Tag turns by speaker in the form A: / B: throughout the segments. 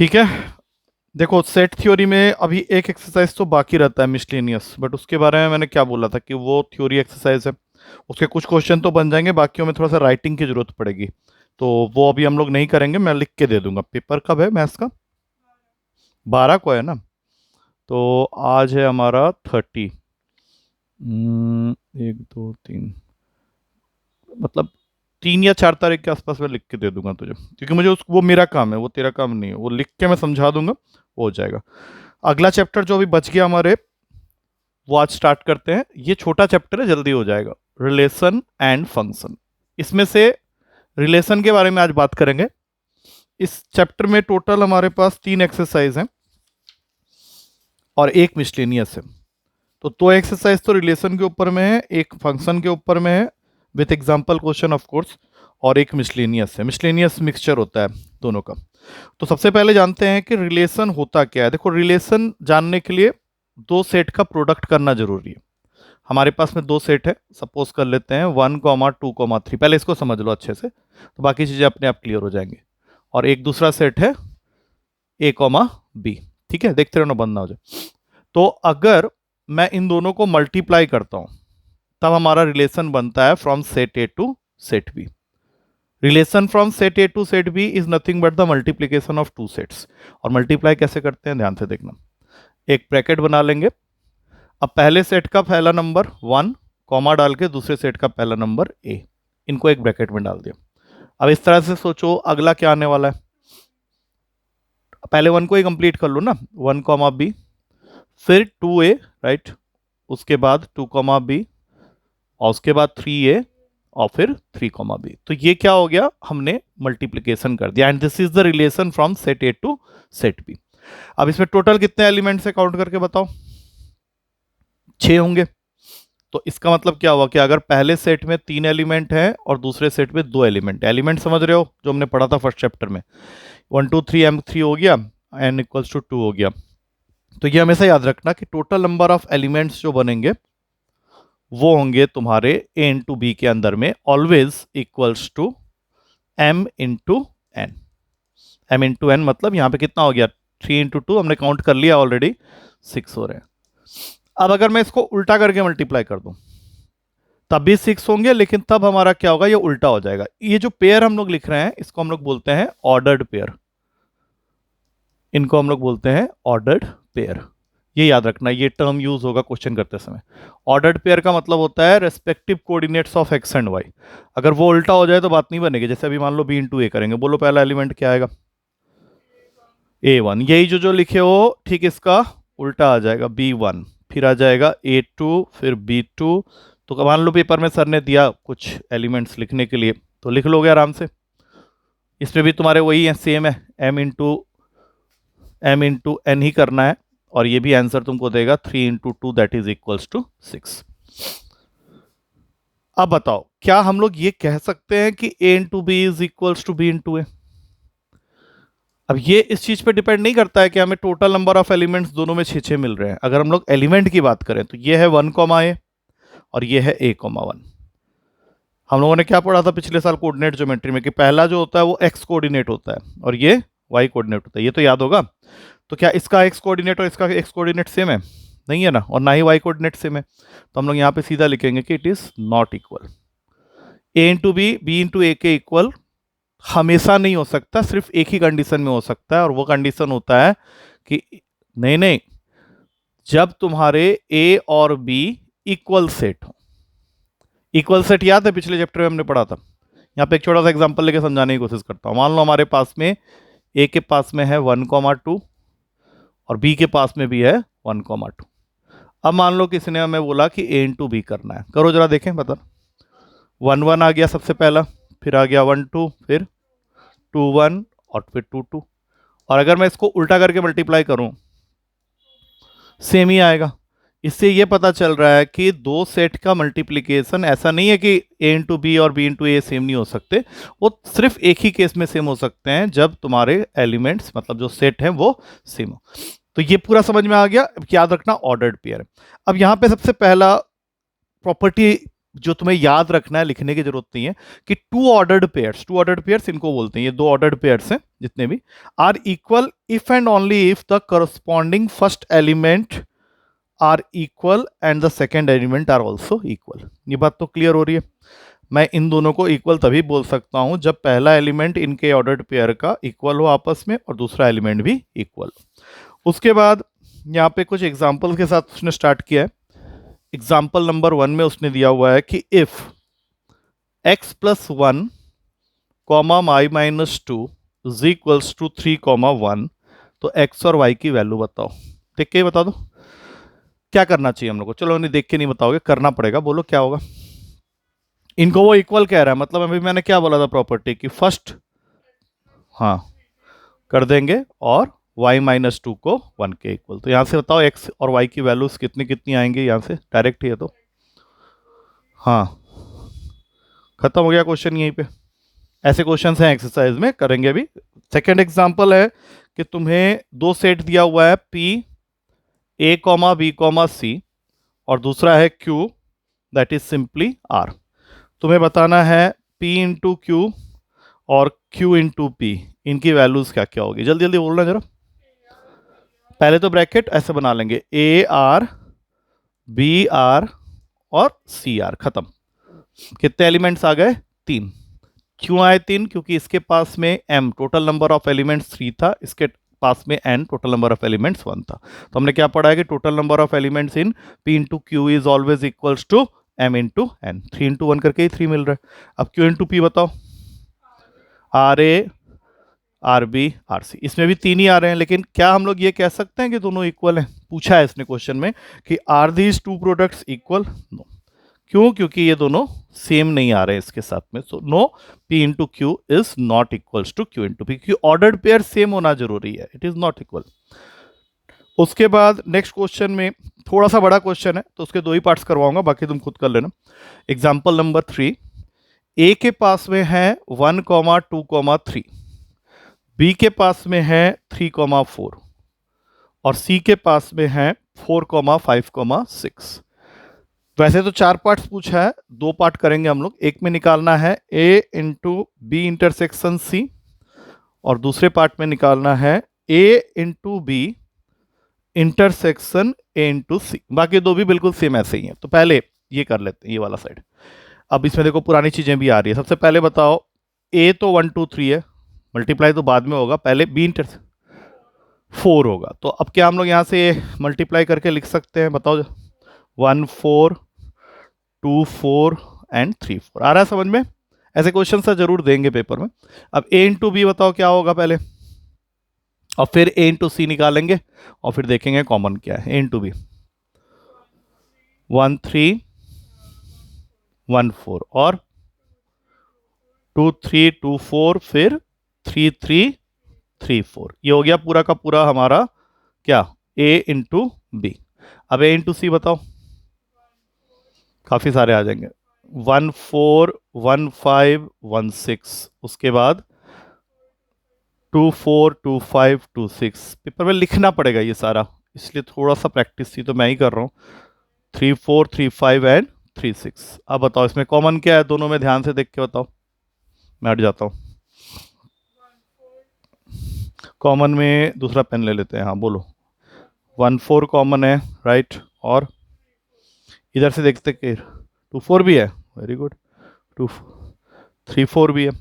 A: ठीक है। देखो सेट थ्योरी में अभी एक एक्सरसाइज तो बाकी रहता है मिसलेनियस, बट उसके बारे में मैंने क्या बोला था कि वो थ्योरी एक्सरसाइज है। उसके कुछ क्वेश्चन तो बन जाएंगे, बाकियों में थोड़ा सा राइटिंग की जरूरत पड़ेगी, तो वो अभी हम लोग नहीं करेंगे, मैं लिख के दे दूंगा। पेपर कब है मैथ्स का? 12 को है ना? तो आज है हमारा 30। 1 2 3, मतलब 3 या 4 तारीख के आसपास मैं लिख के दे दूंगा तुझे, क्योंकि मुझे वो मेरा काम है, वो तेरा काम नहीं है। वो लिख के मैं समझा दूंगा, वो हो जाएगा। अगला चैप्टर जो अभी बच गया हमारे, वो आज स्टार्ट करते हैं। ये छोटा चैप्टर है, जल्दी हो जाएगा। Relation and function. इसमें से रिलेशन के बारे में आज बात करेंगे। इस चैप्टर में टोटल हमारे पास 3 एक्सरसाइज हैं और एक मिसलेनियस है। तो 2 एक्सरसाइज तो रिलेशन के ऊपर में है, एक फंक्शन के ऊपर में है with example question of course, और एक मिसलेनियस है। मिसलेनियस मिक्सचर होता है दोनों का। तो सबसे पहले जानते हैं कि रिलेशन होता क्या है। देखो, रिलेशन जानने के लिए 2 सेट का प्रोडक्ट करना जरूरी है। हमारे पास में 2 सेट है, सपोज कर लेते हैं 1, 2, 3। पहले इसको समझ लो अच्छे से, तो बाकी चीज़ें अपने आप क्लियर हो जाएंगी। और एक दूसरा सेट है A, B। ठीक है, देखते रहना, बंद ना हो जाए। तो अगर मैं इन दोनों को मल्टीप्लाई करता हूं, तब हमारा रिलेशन बनता है from set A to set B. Relation from set A to set B is nothing but the multiplication of 2 sets. और मल्टीप्लाई कैसे करते हैं, ध्यान से देखना। एक ब्रैकेट बना लेंगे। अब पहले सेट का पहला नंबर 1, कॉमा डाल के दूसरे सेट का पहला नंबर A, इनको एक ब्रैकेट में डाल दिया। अब इस तरह से सोचो अगला क्या आने वाला है। पहले 1 को ही कंप्लीट कर लो ना, 1, B, फिर 2A, राइट, उसके बाद 2, B, और उसके बाद 3A, और फिर 3, B। तो ये क्या हो गया, हमने मल्टीप्लीकेशन कर दिया। And this is the relation from set A to set B. अब इसमें टोटल कितने एलिमेंट्स है, काउंट करके बताओ। 6 होंगे। तो इसका मतलब क्या हुआ कि अगर पहले सेट में 3 एलिमेंट है और दूसरे सेट में 2 एलिमेंट है, एलिमेंट समझ रहे हो जो हमने पढ़ा था फर्स्ट चैप्टर में, 1 2 3 M3 हो गया, N इक्वल्स टू 2 हो गया। तो ये हमेशा याद रखना कि टोटल नंबर ऑफ एलिमेंट्स जो बनेंगे वो होंगे तुम्हारे A इंटू बी के अंदर में always equals to M into n. M into n मतलब यहाँ पे कितना हो गया, 3 इंटू 2, हमने काउंट कर लिया ऑलरेडी, 6 हो रहे हैं। अब अगर मैं इसको उल्टा करके मल्टीप्लाई कर दूं तब भी 6 होंगे, लेकिन तब हमारा क्या होगा, ये उल्टा हो जाएगा। ये जो पेयर हम लोग लिख रहे हैं इसको हम लोग बोलते हैं ऑर्डर्ड पेयर। इनको हम लोग बोलते हैं ऑर्डर्ड पेयर। ये याद रखना, ये टर्म यूज होगा क्वेश्चन करते समय। ऑर्डर्ड पेयर का मतलब होता है respective coordinates of x and y. अगर वो उल्टा हो जाए तो बात नहीं बनेगी। जैसे अभी मान लो B इंटू ए करेंगे, बोलो पहला एलिमेंट क्या आएगा, A1। यही जो जो लिखे हो ठीक इसका उल्टा आ जाएगा, B1, फिर आ जाएगा A2, फिर B2। तो मान लो पेपर में सर ने दिया कुछ एलिमेंट्स लिखने के लिए, तो लिख लोगे आराम से। इसमें भी तुम्हारे वही है, सेम है, M इंटू एन ही करना है। और ये भी आंसर तुमको देगा 3 into 2 that is equals to 6। अब बताओ, क्या हम लोग ये कह सकते हैं कि A into B is equals to B into A? अब ये इस चीज पे डिपेंड नहीं करता है कि हमें टोटल नंबर ऑफ एलिमेंट्स दोनों में 6 मिल रहे हैं। अगर हम लोग एलिमेंट की बात करें तो ये है 1, और ये है A, 1। हम लोगों ने क्या पढ़ा था पिछले साल कोऑर्डिनेट ज्योमेट्री में कि पहला जो होता है वो एक्स कोऑर्डिनेट होता है और ये वाई कोऑर्डिनेट होता है, ये तो याद होगा। तो क्या इसका एक्स कोऑर्डिनेट और इसका एक्स कोऑर्डिनेट सेम है? नहीं है ना, और ना ही वाई कोऑर्डिनेट सेम है। तो हम लोग यहाँ पे सीधा लिखेंगे कि it is not equal. A into B into A के इक्वल हमेशा नहीं हो सकता, सिर्फ एक ही कंडीशन में हो सकता है, और वो कंडीशन होता है कि नहीं, जब तुम्हारे A और B इक्वल सेट हो। इक्वल सेट याद है पिछले चैप्टर में हमने पढ़ा था। यहाँ पे एक छोटा सा एग्जांपल लेके समझाने की कोशिश करता हूँ। मान लो हमारे पास में A के पास में है 1, 2 और B के पास में भी है 1, 2। अब मान लो किसी ने हमें बोला कि A इंटू बी करना है, करो जरा देखें, बता। 1 1 आ गया सबसे पहला, फिर आ गया 1 2, फिर 2 1, और फिर 2 2। और अगर मैं इसको उल्टा करके मल्टीप्लाई करूं सेम ही आएगा। इससे ये पता चल रहा है कि 2 सेट का मल्टीप्लिकेशन ऐसा नहीं है कि A इंटू बी और B इंटू ए सेम नहीं हो सकते, वो सिर्फ एक ही केस में सेम हो सकते हैं, जब तुम्हारे एलिमेंट्स मतलब जो सेट हैं वो सेम हो। तो ये पूरा समझ में आ गया। याद रखना ऑर्डर्ड पेयर है। अब यहाँ पे सबसे पहला प्रॉपर्टी जो तुम्हें याद रखना है, लिखने की जरूरत नहीं है, कि टू ऑर्डर्ड पेयर्स इनको बोलते हैं, ये दो ऑर्डर्ड पेयर्स हैं जितने भी, are equal if and only if the corresponding first element are equal and the second element are also equal. ये बात तो क्लियर हो रही है। मैं इन दोनों को इक्वल तभी बोल सकता हूं जब पहला एलिमेंट इनके ऑर्डर्ड पेयर का इक्वल हो आपस में और दूसरा एलिमेंट भी इक्वल। उसके बाद यहाँ पे कुछ एग्जाम्पल के साथ उसने स्टार्ट किया है। एग्जाम्पल नंबर 1 में उसने दिया हुआ है कि इफ x plus 1 comma y minus 2 is equals to 3 comma 1, तो x और y की वैल्यू बताओ। देख के ही बता दो क्या करना चाहिए हम लोग को। चलो नहीं, देख के नहीं बताओगे, करना पड़ेगा। बोलो क्या होगा। इनको वो इक्वल कह रहा है, मतलब अभी मैंने क्या बोला था प्रॉपर्टी की, फर्स्ट हाँ कर देंगे और y माइनस 2 को 1 के इक्वल। तो यहां से बताओ x और y की वैल्यूज कितनी कितनी आएंगी यहां से, डायरेक्ट ही है तो हाँ खत्म हो गया क्वेश्चन यहीं पे। ऐसे क्वेश्चंस हैं एक्सरसाइज में, करेंगे अभी। सेकंड एग्जांपल है कि तुम्हें दो सेट दिया हुआ है p a comma b comma c और दूसरा है q that is simply r। तुम्हें बताना है p इंटू क्यू और q इंटू पी, इनकी वैल्यूज क्या क्या होगी। जल्दी जल्दी बोलना जरा। पहले तो ब्रैकेट ऐसे बना लेंगे, a r b r और c r, खत्म। कितने एलिमेंट्स आ गए? 3। क्यों आए 3? क्योंकि इसके पास में m total number of elements 3 था, इसके पास में n total number of elements 1 था। तो हमने क्या पढ़ा है कि total number of elements in p into q is always equals to m into n। 3 into 1 करके ही 3 मिल रहा है। अब q इंटू p बताओ। R A R B R C, इसमें भी 3 ही आ रहे हैं, लेकिन क्या हम लोग ये कह सकते हैं कि दोनों इक्वल हैं? पूछा है इसने क्वेश्चन में कि are these two products equal? No. क्यों? क्योंकि ये दोनों सेम नहीं आ रहे हैं इसके साथ में। So no, p into q is not equals to q into p, क्योंकि ऑर्डर्ड पेयर सेम होना जरूरी है, इट इज नॉट इक्वल। उसके बाद नेक्स्ट क्वेश्चन में थोड़ा सा बड़ा क्वेश्चन है तो उसके 2 ही पार्ट्स करवाऊंगा, बाकी तुम खुद कर लेना। एग्जाम्पल नंबर 3, a के पास में है 1 2 3, b के पास में है 3 4 और c के पास में है 4 5 6। वैसे तो 4 पार्ट्स पूछा है, 2 पार्ट करेंगे हम लोग। एक में निकालना है a into B intersection c और दूसरे पार्ट में निकालना है a into B intersection a into C. बाकी दो भी बिल्कुल सेम ऐसे ही हैं। तो पहले ये कर लेते हैं, ये वाला साइड। अब इसमें देखो पुरानी चीजें भी आ रही है। सबसे पहले बताओ, a तो 1 2 3 है, मल्टीप्लाई तो बाद में होगा, पहले b इंटर 4 होगा। तो अब क्या हम लोग यहाँ से मल्टीप्लाई करके लिख सकते हैं? बताओ। 1 4 2 4 एंड 3 4 आ रहा है समझ में? ऐसे क्वेश्चन सा जरूर देंगे पेपर में। अब a इंटू बी बताओ क्या होगा पहले, और फिर a इंटू सी निकालेंगे और फिर देखेंगे कॉमन क्या है। a इंटू बी 1 3 1 4 और 2 3 2 4 फिर 3 3 3 4। ये हो गया पूरा का पूरा हमारा क्या, a इंटू बी। अब a इंटू सी बताओ, काफी सारे आ जाएंगे। 1 4 1 5 1 6, उसके बाद 2 4 2 5 2 6। पेपर में लिखना पड़ेगा ये सारा, इसलिए थोड़ा सा प्रैक्टिस थी तो मैं ही कर रहा हूँ। 3 4 3 5 एंड 3 6। अब बताओ इसमें कॉमन क्या है दोनों में, ध्यान से देख के बताओ। मैं हट जाता हूँ। कॉमन में दूसरा पेन ले लेते हैं। हाँ बोलो। 1 4 कॉमन है, राइट। और इधर से देखते कि 2 4 भी है, वेरी गुड। 2 3 4 भी है,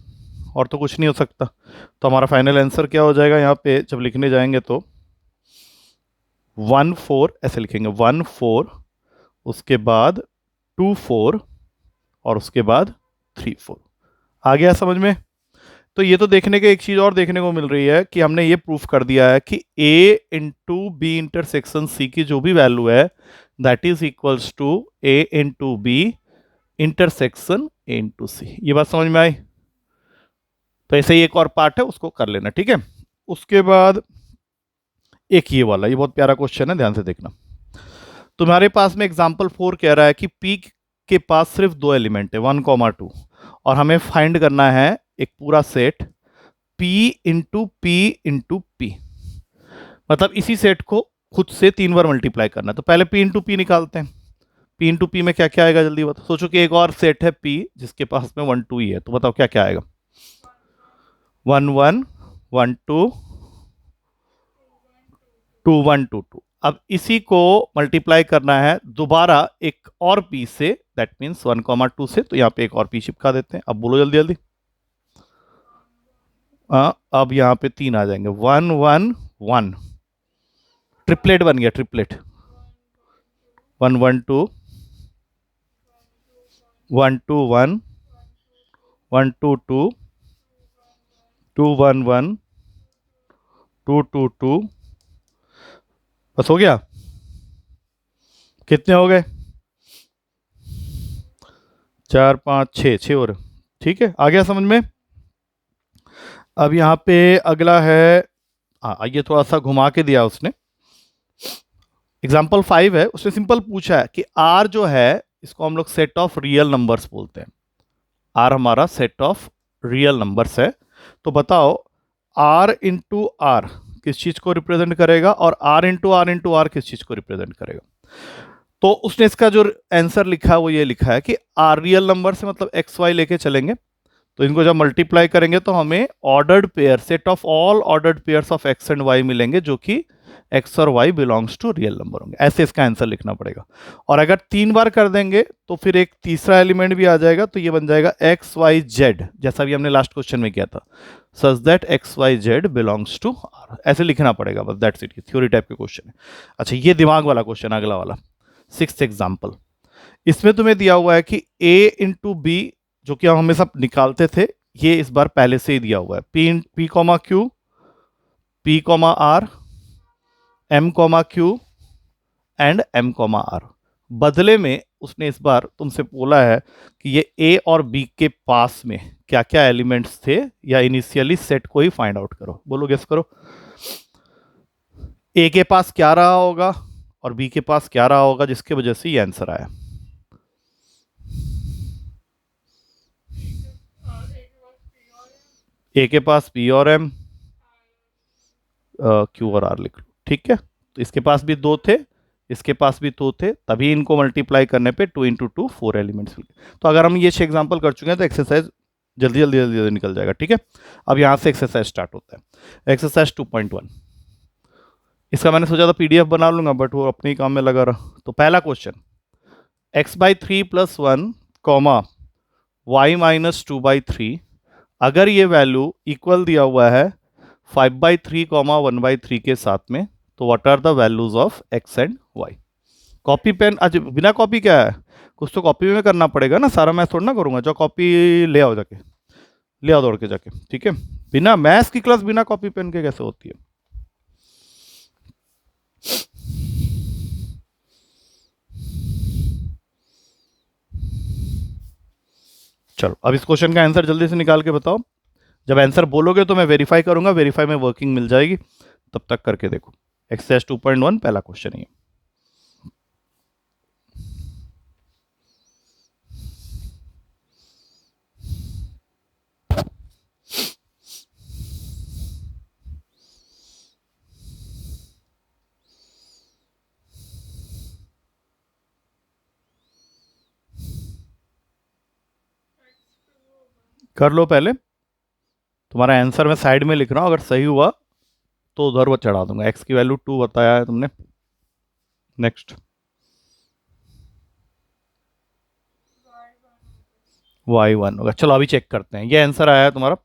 A: और तो कुछ नहीं हो सकता। तो हमारा फाइनल आंसर क्या हो जाएगा यहाँ पे जब लिखने जाएंगे तो 1 4 ऐसे लिखेंगे, 1 4 उसके बाद 2 4 और उसके बाद 3 4। आ गया समझ में? तो ये तो देखने के एक चीज और देखने को मिल रही है कि हमने ये प्रूफ कर दिया है कि a into B intersection c की जो भी वैल्यू है that is equals to a into B intersection a into C. ये बात समझ में आई? तो ऐसे ही एक और पार्ट है, उसको कर लेना, ठीक है। उसके बाद एक ये वाला, ये बहुत प्यारा क्वेश्चन है, ध्यान से देखना। तुम्हारे पास में एग्जाम्पल 4 कह रहा है कि p के पास सिर्फ 2 एलिमेंट है 1 2 और हमें फाइंड करना है एक पूरा set p into P into P. मतलब इसी सेट को खुद से 3 बार मल्टीप्लाई करना है। तो पहले p इंटू पी निकालते हैं। पी इंटू पी में क्या क्या आएगा जल्दी बताओ। सोचो कि एक और सेट है पी जिसके पास में 1 2 ही है, तो बताओ क्या क्या आएगा। 1 1 1 2 2 1 2 2। अब इसी को मल्टीप्लाई करना है दोबारा एक और पी से, दैट मीन्स 1 2 से, तो यहाँ पे एक और पी चिपका देते हैं। अब बोलो जल्दी जल्दी। अब यहाँ पे 3 आ जाएंगे। 1 1 1, ट्रिपलेट बन गया, ट्रिपलेट। 1 1 2 1 2 1 1 2 2 2 1 1 2 2 2। बस हो गया। कितने हो गए? 4 5 6, 6 और। ठीक है, आ गया समझ में। अब यहाँ पे अगला है, ये थोड़ा सा घुमा के दिया उसने। एग्जाम्पल 5 है, उसने सिंपल पूछा है कि आर जो है इसको हम लोग सेट ऑफ रियल नंबर्स बोलते हैं। आर हमारा सेट ऑफ रियल नंबर्स है। तो बताओ आर इंटू आर किस चीज को रिप्रेजेंट करेगा और आर इंटू आर किस चीज को रिप्रेजेंट करेगा। तो उसने इसका जो आंसर लिखा है वो ये लिखा है कि आर रियल नंबर से मतलब एक्स वाई लेके चलेंगे, तो इनको जब मल्टीप्लाई करेंगे तो हमें ordered pair, set of all ordered pairs of x and y मिलेंगे, जो कि एक्स और y belongs to real number होंगे। ऐसे इसका आंसर लिखना पड़ेगा। और अगर 3 बार कर देंगे तो फिर एक तीसरा एलिमेंट भी आ जाएगा, तो ये बन जाएगा एक्स वाई जेड, जैसा भी हमने लास्ट क्वेश्चन में किया था, such that x y z belongs to R. ऐसे लिखना पड़ेगा बस, दैट्स इट। थ्योरी टाइप के क्वेश्चन है। अच्छा, ये दिमाग वाला क्वेश्चन, अगला वाला 6th एग्जाम्पल। इसमें तुम्हें दिया हुआ है कि a इंटू बी, जो कि हम हमेशा निकालते थे, ये इस बार पहले से ही दिया हुआ है। P comma q, p comma r, m comma q and m comma r. बदले में उसने इस बार तुमसे बोला है कि ये ए और बी के पास में क्या क्या एलिमेंट्स थे, या इनिशियली सेट को ही फाइंड आउट करो। बोलो, गेस करो। ए के पास क्या रहा होगा और बी के पास क्या रहा होगा जिसकी वजह से ये आंसर आया। ए के पास पी और एम, क्यू और आर लिख लो। ठीक है, तो इसके पास भी 2 थे, इसके पास भी 2 थे, तभी इनको मल्टीप्लाई करने पे 2 इंटू 2 4 एलिमेंट्स मिले। तो अगर हम ये 6 एग्जाम्पल कर चुके हैं तो एक्सरसाइज जल्दी जल्दी जल्दी जल्दी निकल जाएगा। ठीक है, अब यहाँ से एक्सरसाइज स्टार्ट होता है। एक्सरसाइज 2.1, इसका मैंने सोचा था पीडीएफ बना लूंगा, बट वो अपने ही काम में लगा रहा। तो पहला क्वेश्चन, x/3 + 1 कॉमा y-2/3, अगर ये वैल्यू इक्वल दिया हुआ है 5/3 कॉमा 1/3 के साथ में, तो what are the values of x and y। Copy pen, आज बिना कॉपी क्या है, कुछ तो कॉपी में करना पड़ेगा ना, सारा मैं थोड़ा ना करूंगा। जो कॉपी ले आओ जाके, ले आओ दौड़ के जाके। ठीक है, बिना मैथ्स की क्लास बिना कॉपी पेन के कैसे होती है। चलो, अब इस क्वेश्चन का आंसर जल्दी से निकाल के बताओ। जब आंसर बोलोगे तो मैं वेरीफाई करूंगा, वेरीफाई में वर्किंग मिल जाएगी, तब तक करके देखो। एक्सरसाइज 2.1 पहला क्वेश्चन है। कर लो पहले, तुम्हारा आंसर मैं साइड में लिख रहा हूं, अगर सही हुआ तो उधर वो चढ़ा दूंगा। एक्स की वैल्यू 2 बताया है तुमने। नेक्स्ट, y1 होगा। चलो अभी चेक करते हैं। ये आंसर आया है तुम्हारा।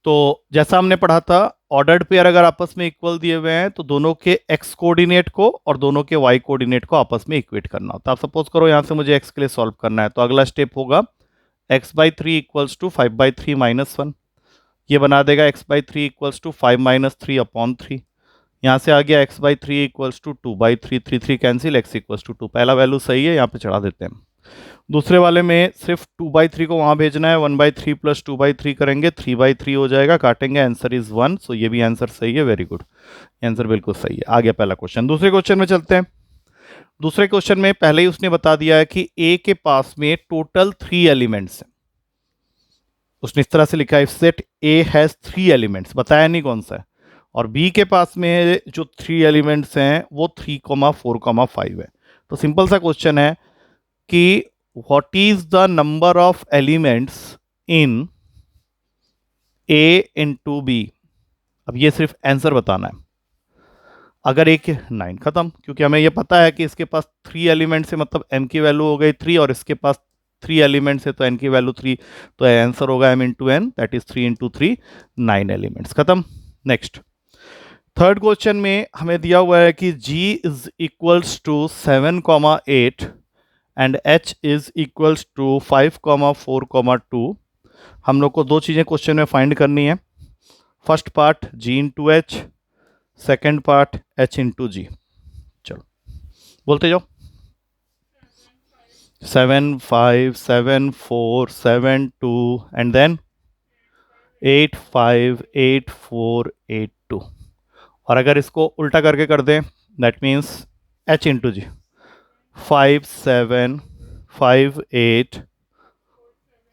A: तो जैसा हमने पढ़ा था, ऑर्डर्ड पेयर अगर आपस में इक्वल दिए हुए हैं तो दोनों के x कोऑर्डिनेट को और दोनों के y कोऑर्डिनेट को आपस में इक्वेट करना होता है। आप सपोज करो यहाँ से मुझे x के लिए सॉल्व करना है, तो अगला स्टेप होगा x/3 इक्वल्स टू 5/3 - 1। ये बना देगा x/3 इक्वल्स टू 5 - 3/3। यहाँ से आ गया x/3 equals to 2/3, 3 3 cancel, x equals to 2। पहला वैल्यू सही है, यहाँ पे चढ़ा देते हैं। दूसरे वाले में सिर्फ 2/3 को वहाँ भेजना है, 1/3 + 2/3 करेंगे, 3/3 हो जाएगा, काटेंगे, आंसर इज 1। सो ये भी आंसर सही है, वेरी गुड, आंसर बिल्कुल सही है। आ गया पहला क्वेश्चन। दूसरे क्वेश्चन में चलते हैं। दूसरे क्वेश्चन में पहले ही उसने बता दिया है कि ए के पास में टोटल 3 एलिमेंट्स हैं। उसने इस तरह से लिखा है, सेट ए हैज 3 एलिमेंट्स, बताया नहीं कौन सा है। और बी के पास में जो 3 एलिमेंट्स हैं वो 3, 4, 5 है। तो सिंपल सा क्वेश्चन है, कि what is the number of elements in A into B. अब ये सिर्फ आंसर बताना है। अगर एक 9 खत्म, क्योंकि हमें ये पता है कि इसके पास 3 एलिमेंट्स है, मतलब m की वैल्यू हो गई 3, और इसके पास 3 एलिमेंट्स है तो n की वैल्यू 3, तो आंसर होगा m into n, that is 3 into 3, 9 elements. खत्म। नेक्स्ट थर्ड क्वेश्चन में हमें दिया हुआ है कि g is equals to 7,8 and h is equals to 5,4,2। हम लोग को दो चीज़ें क्वेश्चन में फाइंड करनी है। First part g into H, second part h into G. चलो बोलते जाओ। 7 5 7 4 7 2 एंड देन 8 5 8 4 8 2। और अगर इसको उल्टा करके कर दें, that means h into g, 5 7 5 8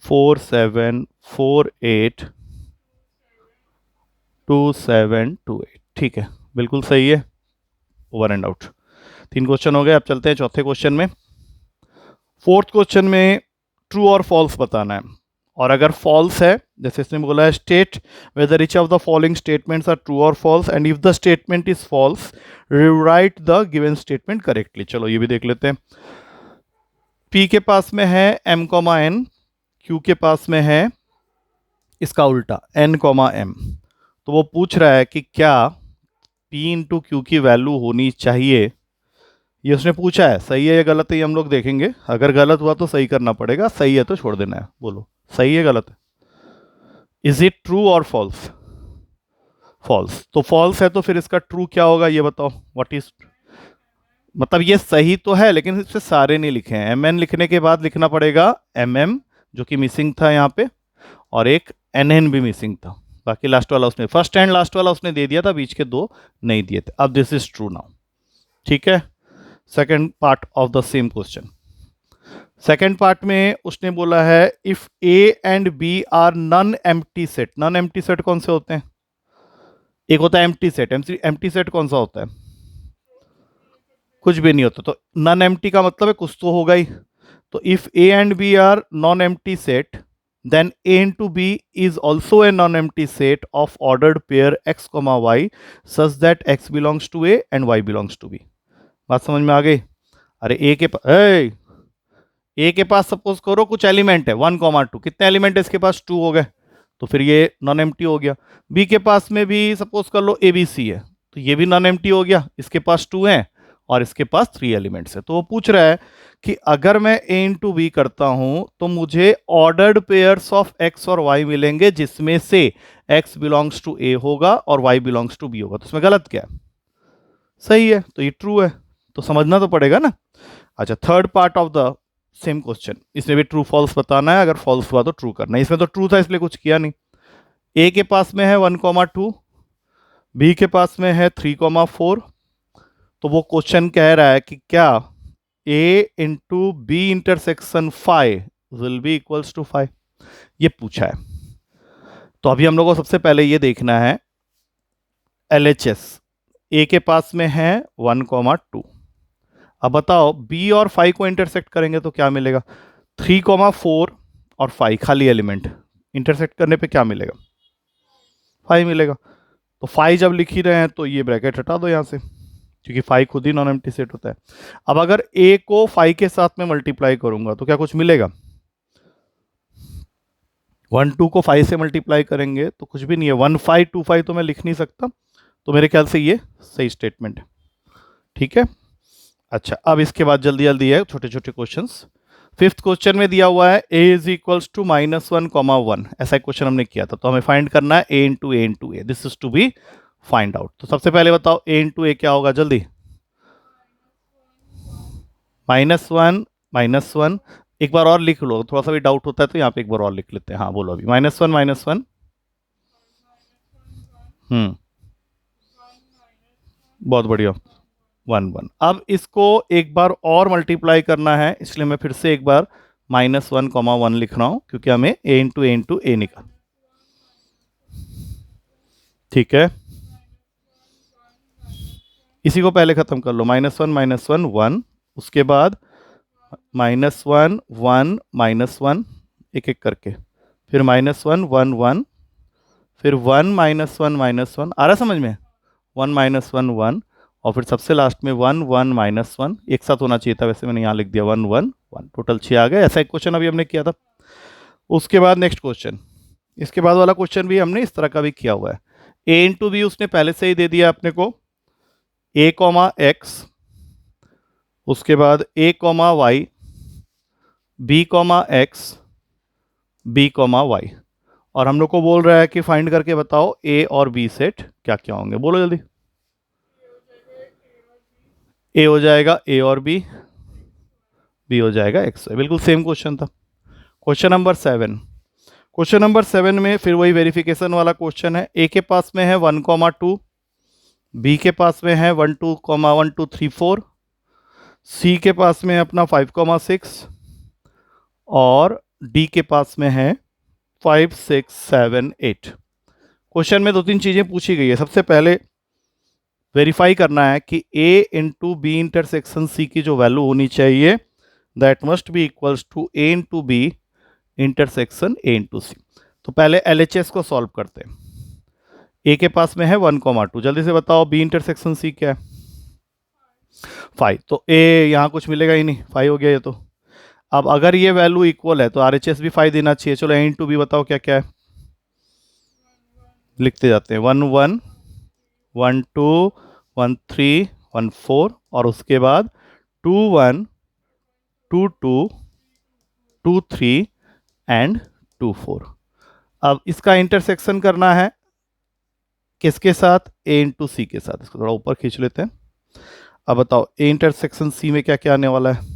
A: 4 7 4 8 2 7 2 8। ठीक है, बिल्कुल सही है। Over and out. 3 क्वेश्चन हो गए। अब चलते हैं चौथे क्वेश्चन में। फोर्थ क्वेश्चन में ट्रू और फॉल्स बताना है, और अगर फॉल्स है, जैसे इसने बोला है state whether each of the following statements are true और false, and if the statement is false rewrite the given statement correctly. चलो ये भी देख लेते हैं। P के पास में है m कॉमा n, Q के पास में है इसका उल्टा n कॉमा m। तो वो पूछ रहा है कि क्या P इंटू क्यू की वैल्यू होनी चाहिए, ये उसने पूछा है। सही है या गलत है ये हम लोग देखेंगे। अगर गलत हुआ तो सही करना पड़ेगा, सही है तो छोड़ देना है। बोलो सही है गलत है। इज इट ट्रू और फॉल्स? फॉल्स। तो फॉल्स है तो फिर इसका ट्रू क्या होगा ये बताओ। व्हाट इज, मतलब ये सही तो है लेकिन इससे सारे नहीं लिखे हैं। एम एन लिखने के बाद लिखना पड़ेगा एम एम, जो कि मिसिंग था यहाँ पे, और एक एन एन भी मिसिंग था। बाकी लास्ट वाला उसने, फर्स्ट एंड लास्ट वाला उसने दे दिया था, बीच के दो नहीं दिए थे। अब दिस इज ट्रू नाउ। ठीक है, second part of the same question. Second part में उसने बोला है if A and B are non empty set. Non empty set कौन से होते हैं? एक होता है एम्प्टी सेट। एम्प्टी सेट कौन सा होता है? कुछ भी नहीं होता। तो नॉन एम्प्टी का मतलब है कुछ तो होगा ही। तो if A and B are non empty set then a into b is also a non-empty set of ordered pair x, y such that x belongs to a and y belongs to b। बात समझ में आ गई? अरे ए के पास suppose करो कुछ element है 1,2, कितने एलिमेंट है इसके पास? 2 हो गए, तो फिर ये नॉन एम्प्टी हो गया। बी के पास में भी सपोज कर लो ए बी सी है, तो ये भी नॉन एम्प्टी हो गया, इसके पास 2 है और इसके पास 3 एलिमेंट्स है। तो वो पूछ रहा है कि अगर मैं ए इंटू बी करता हूं तो मुझे ऑर्डर्ड पेयर्स ऑफ एक्स और वाई मिलेंगे जिसमें से एक्स बिलोंग्स टू ए होगा और वाई बिलोंग्स टू बी होगा। तो इसमें गलत क्या है? सही है, तो ये ट्रू है। तो समझना तो पड़ेगा ना। अच्छा, third part of the same question, इसमें भी ट्रू फॉल्स बताना है। अगर फॉल्स हुआ तो ट्रू करना है। इसमें तो ट्रू था इसलिए कुछ किया नहीं। ए के पास में है 1,2, बी के पास में है 3,4। तो वो क्वेश्चन कह रहा है कि क्या A into B intersection 5 will be equals to 5, ये पूछा है। तो अभी हम लोग को सबसे पहले ये देखना है LHS। ए के पास में है 1,2। अब बताओ बी और 5 को इंटरसेक्ट करेंगे तो क्या मिलेगा? 3,4 और 5 खाली एलिमेंट इंटरसेक्ट करने पे क्या मिलेगा? 5 मिलेगा। तो 5 जब लिख ही रहे हैं तो ये ब्रैकेट हटा दो यहाँ से, क्योंकि 5 खुद ही नॉन एम्प्टी सेट होता है। अब अगर ए को 5 के साथ में मल्टीप्लाई करूंगा तो क्या कुछ मिलेगा? 1 2 को 5 से मल्टीप्लाई करेंगे तो कुछ भी नहीं है। 1 5 2 5 तो मैं लिख नहीं सकता। तो मेरे ख्याल से ये सही स्टेटमेंट है। ठीक है। अच्छा, अब इसके बाद जल्दी जल्दी है छोटे छोटे क्वेश्चंस। फिफ्थ क्वेश्चन में दिया हुआ है a इज इक्वल्स टू -1,1। ऐसा क्वेश्चन हमने किया था, तो हमें फाइंड करना है a into A. This is to be find out. तो सबसे पहले बताओ a इंटू ए क्या होगा जल्दी? -1 एक बार और लिख लो, थोड़ा सा भी डाउट होता है तो यहाँ पे एक बार और लिख लेते हैं। हाँ बोलो अभी। -1 बहुत बढ़िया। 1 1। अब इसको एक बार और मल्टीप्लाई करना है, इसलिए मैं फिर से एक बार -1,1 लिख रहा हूं, क्योंकि हमें a इंटू ए निकाल। ठीक है, इसी को पहले खत्म कर लो। -1 -1 1, उसके बाद -1 1 -1, एक एक करके, फिर -1 1 1, फिर 1 -1 -1, आ रहा समझ में, 1 -1 1, और फिर सबसे लास्ट में 1 1 -1, एक साथ होना चाहिए था, वैसे मैंने यहाँ लिख दिया 1 1 1, टोटल 6 आ गए। ऐसा एक क्वेश्चन अभी हमने किया था। उसके बाद नेक्स्ट क्वेश्चन, इसके बाद वाला क्वेश्चन भी हमने इस तरह का भी किया हुआ है। ए इंटू बी उसने पहले से ही दे दिया अपने को, ए कॉमा एक्स, उसके बाद A comma Y, B comma X, B comma Y, और हम लोग को बोल रहा है कि फाइंड करके बताओ ए और बी सेट क्या क्या होंगे। बोलो जल्दी। ए हो जाएगा ए और बी हो जाएगा एक्स। बिल्कुल सेम क्वेश्चन था। क्वेश्चन नंबर 7, क्वेश्चन नंबर 7 में फिर वही वेरिफिकेशन वाला क्वेश्चन है। ए के पास में है 1,2, बी के पास में है 1 2 1 2 3 4, सी के पास में है अपना 5,6, और डी के पास में है 5 6 7 8। क्वेश्चन में 2-3 चीज़ें पूछी गई है। सबसे पहले वेरीफाई करना है कि A into B intersection C की जो वैल्यू होनी चाहिए that must be equals to A into B intersection A into C. तो पहले LHS को सॉल्व करते हैं। ए के पास में है 1,2, जल्दी से बताओ बी इंटरसेक्शन सी क्या है, 5। तो ए यहाँ कुछ मिलेगा ही नहीं, 5 हो गया ये तो। अब अगर ये वैल्यू इक्वल है तो RHS भी 5 देना चाहिए। चलो ए इंटू बी बताओ क्या क्या है, लिखते जाते हैं 1 1 1 2 1 3 1 4, और उसके बाद 2 1 2 2 2 3 एंड 2 4। अब इसका इंटरसेक्शन करना है किसके साथ, ए इंटू सी के साथ। इसको थोड़ा ऊपर खींच लेते हैं। अब बताओ ए इंटरसेक्शन सी में क्या क्या आने वाला है।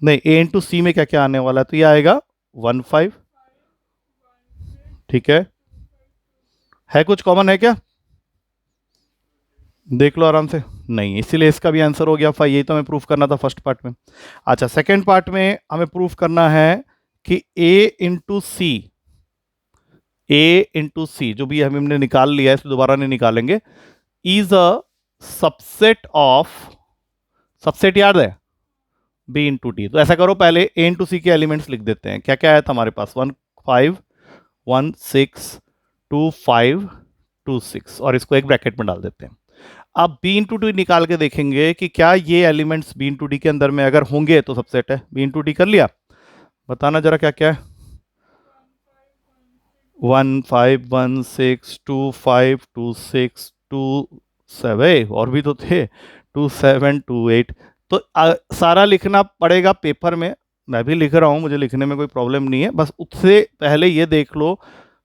A: नहीं, ए इंटू सी में क्या क्या आने वाला है, तो ये आएगा 1 5। ठीक है कुछ कॉमन है क्या, देख लो आराम से। नहीं, इसीलिए इसका भी आंसर हो गया 5। यही तो हमें प्रूफ करना था फर्स्ट पार्ट में। अच्छा, सेकंड पार्ट में हमें प्रूफ करना है कि ए इंटू सी जो भी हमने निकाल लिया है, इसको दोबारा नहीं निकालेंगे, is a subset of, subset याद है, बी इंटू डी। तो ऐसा करो, पहले ए इंटू सी के एलिमेंट्स लिख देते हैं। क्या क्या आया था हमारे पास, 1 5 1 6 2 5 2 6, और इसको एक ब्रैकेट में डाल देते हैं। अब बी इंटू डी निकाल के देखेंगे कि क्या ये एलिमेंट्स बी इंटू डी के अंदर में अगर होंगे तो सबसेट है। बी इंटू डी कर लिया, बताना जरा क्या क्या है। 1 5 1 6 2 5 2 6 2 7, और भी तो थे, 2 7 2 8। तो सारा लिखना पड़ेगा पेपर में। मैं भी लिख रहा हूँ, मुझे लिखने में कोई प्रॉब्लम नहीं है। बस उससे पहले ये देख लो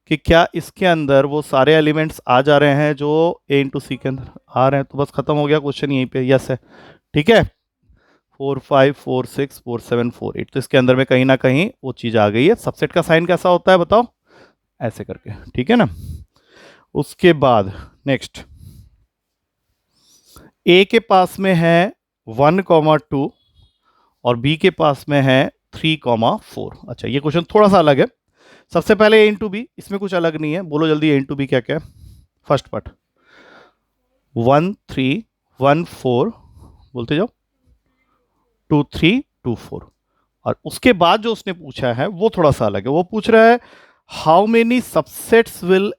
A: कि क्या इसके अंदर वो सारे एलिमेंट्स आ जा रहे हैं जो ए इंटू सी के अंदर आ रहे हैं। तो बस खत्म हो गया क्वेश्चन यहीं पे, यस है। ठीक है, 4 5 4 6 4 7 4 8, तो इसके अंदर में कहीं ना कहीं वो चीज़ आ गई है। सबसेट का साइन कैसा होता है बताओ, ऐसे करके, ठीक है ना। उसके बाद नेक्स्ट, ए के पास में है 1,2 और बी के पास में है 3,4। अच्छा, ये क्वेश्चन थोड़ा सा अलग है। सबसे पहले ए इंटू बी, इसमें कुछ अलग नहीं है। बोलो जल्दी, ए इंटू बी क्या क्या है। फर्स्ट पार्ट 1 3 1 4, बोलते जाओ, 2 3 2 4। और उसके बाद जो उसने पूछा है वो थोड़ा सा अलग है। वो पूछ रहा है how many subsets will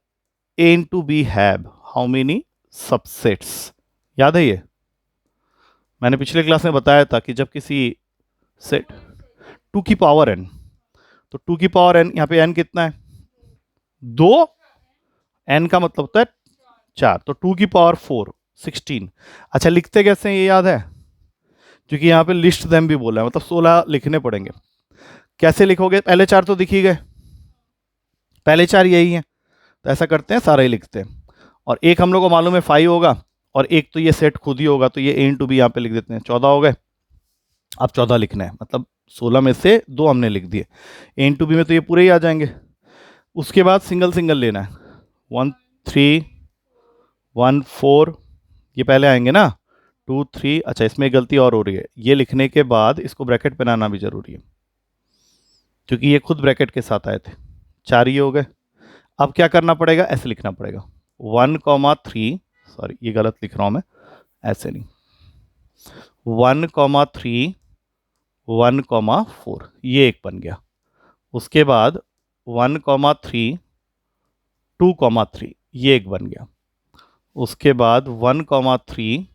A: A into B have, how many subsets. याद है ये, मैंने पिछले क्लास में बताया था कि जब किसी सेट 2 की पावर n, तो 2 की पावर n, यहाँ पे n कितना है, 2, n का मतलब होता है 4, तो 2 की पावर 4 16। अच्छा, लिखते कैसे हैं ये याद है, क्योंकि यहाँ पे लिस्ट देम भी बोला है, मतलब 16 लिखने पड़ेंगे। कैसे लिखोगे, पहले 4 तो दिख ही गए, पहले 4 यही हैं, तो ऐसा करते हैं सारा ही लिखते हैं। और एक हम लोग को मालूम है 5 होगा, और एक तो ये सेट खुद ही होगा, तो ये ए इंटू बी यहाँ पे लिख देते हैं, 14 हो गए। अब 14 लिखना है, मतलब 16 में से 2 हमने लिख दिए। ए इंटू बी में तो ये पूरे ही आ जाएंगे। उसके बाद सिंगल सिंगल लेना है, 1 3 1 4, ये पहले आएंगे ना, 2 3। अच्छा, इसमें एक गलती और हो रही है, ये लिखने के बाद इसको ब्रैकेट बनाना भी जरूरी है, क्योंकि ये खुद ब्रैकेट के साथ आए थे। 4 ही हो गए। अब क्या करना पड़ेगा, ऐसे लिखना पड़ेगा 1,3, सॉरी ये गलत लिख रहा हूँ मैं, ऐसे नहीं, 1,3 1,4 ये एक बन गया। उसके बाद 1,3 2,3 ये एक बन गया। उसके बाद 1,3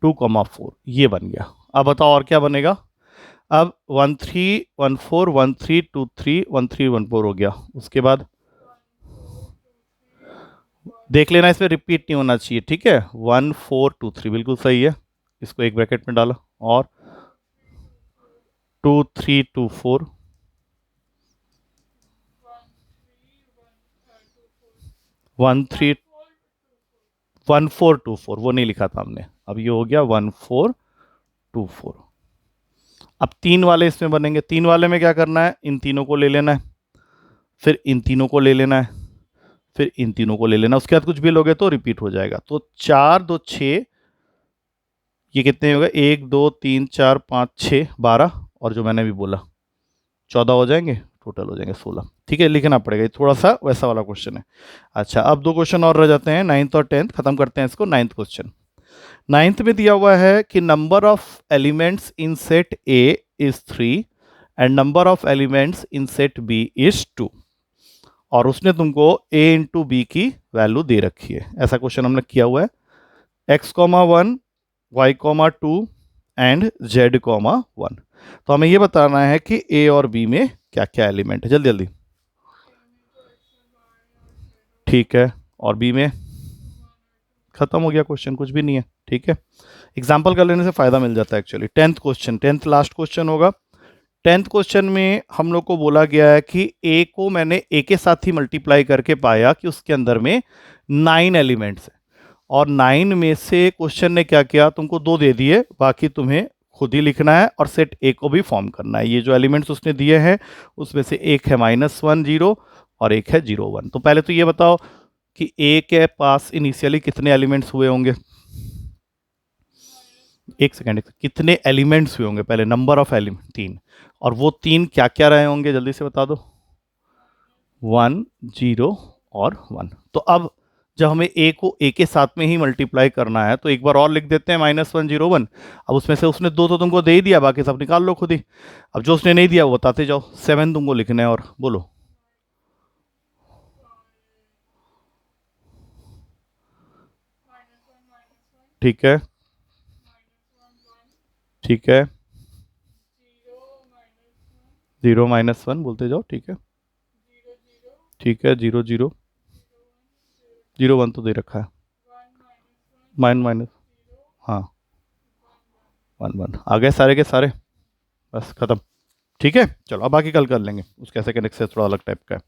A: 2,4 ये बन गया। अब बताओ और क्या बनेगा। अब 1,3 1,4 1,3 2,3 1,3 1,4 हो गया। उसके बाद देख लेना, इसमें रिपीट नहीं होना चाहिए, ठीक है। 1,4 2,3 बिल्कुल सही है, इसको एक ब्रैकेट में डाला। और 2,3 2,4 1,4 2,4 वो नहीं लिखा था हमने, अब ये हो गया 1,4 2,4। अब तीन वाले इसमें बनेंगे। तीन वाले में क्या करना है, इन तीनों को ले लेना है, फिर इन तीनों को ले लेना है, फिर इन तीनों को ले लेना। उसके बाद कुछ भी लोगे तो रिपीट हो जाएगा। तो 4 2 6 ये कितने हो गए, 1 2 3 4 5 6 12, और जो मैंने भी बोला 14 हो जाएंगे, टोटल हो जाएंगे 16। ठीक है, लिखना पड़ेगा, ये थोड़ा सा वैसा वाला क्वेश्चन है। अच्छा, अब दो क्वेश्चन और रह जाते हैं, 9th और 10th खत्म करते हैं इसको। 9th क्वेश्चन, 9th में दिया हुआ है कि number of elements in set A is 3 and number of elements in set B is 2, और उसने तुमको a इंटू बी की वैल्यू दे रखी है। ऐसा क्वेश्चन हमने किया हुआ है। x,1 y,2 and z,1। तो हमें ये बताना है कि a और b में क्या क्या एलिमेंट है। जल्दी जल्दी, ठीक है। और b में खत्म हो गया क्वेश्चन, कुछ भी नहीं है, ठीक है। एग्जाम्पल कर लेने से फायदा मिल जाता है actually. 10th question, 10th last question होगा। 10th क्वेश्चन में हम लोग को बोला गया है कि a को मैंने a के साथ ही मल्टीप्लाई करके पाया कि उसके अंदर में 9 एलिमेंट्स है, और 9 में से क्वेश्चन ने क्या किया, तुमको 2 दे दिए, बाकी तुम्हें खुद ही लिखना है और सेट ए को भी फॉर्म करना है। ये जो एलिमेंट्स उसने दिए हैं उसमें से एक है -1 0 और एक है 0 1। तो पहले तो ये बताओ कि ए के पास इनिशियली कितने एलिमेंट्स हुए होंगे। एक सेकेंड, कितने एलिमेंट्स हुए होंगे पहले, नंबर ऑफ एलिमेंट 3, और वो 3 क्या क्या रहे होंगे, जल्दी से बता दो। 1 0 और 1। तो अब जब हमें a को a के साथ में ही मल्टीप्लाई करना है तो एक बार और लिख देते हैं -1 0 1। अब उसमें से उसने 2 तो तुमको दे ही दिया, बाकी सब निकाल लो खुद ही। अब जो उसने नहीं दिया वो बताते जाओ। 7 तुमको लिखना है, और बोलो। ठीक है, ठीक है, 0 -1 बोलते जाओ, ठीक है, ठीक है, 0 0 0 1 तो दे रखा है, माइनस, हाँ 1 1 आ गए सारे के सारे, बस खत्म। ठीक है, चलो अब बाकी कल कर लेंगे, उसके ऐसे कनेक्ट से थोड़ा अलग टाइप का है।